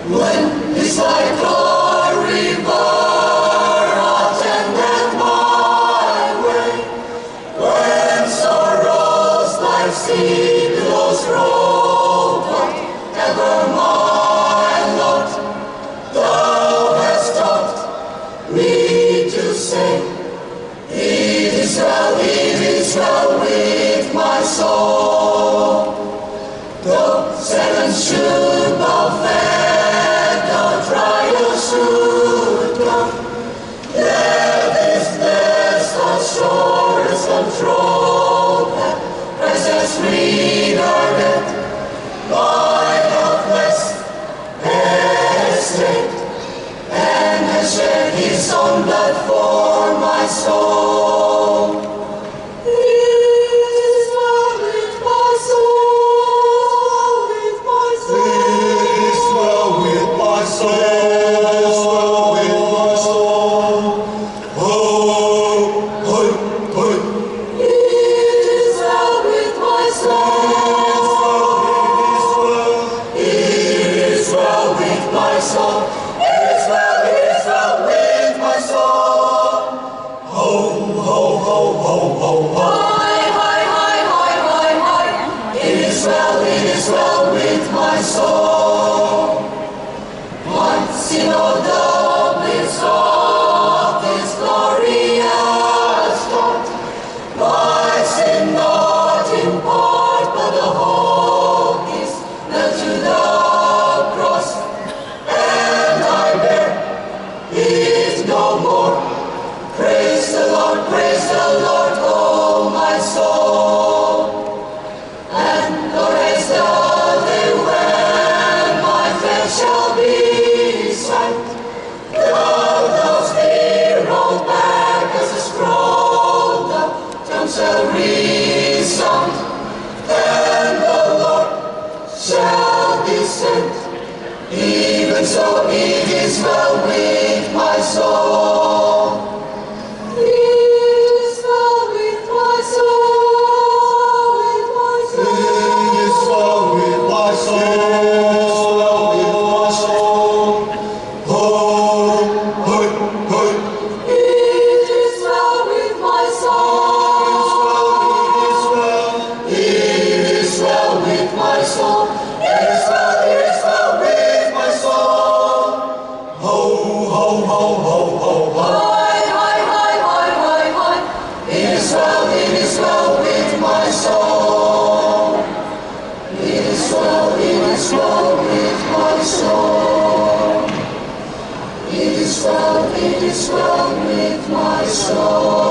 When His light a river attended my way, when sorrows like sea billows roll, whatever my lot, Thou hast taught me to say, it is well with my soul. Though sevens should bow fair, though trials should come, there is blessed assurance control that Christ freedom yet my helpless estate, and has shed His own blood for my soul. Once in all the bliss of His glorious thought, my sin not in part, but the whole is nailed to the cross, and I bear it no more. Praise the Lord, oh my soul, and the rest of the when my flesh shall be sight. Thou be rolled back as a scroll, the tongue shall resound, and the Lord shall descend. Even so it is well with my soul. It is well with my soul, with my soul. It is well with my soul. It is well with my soul.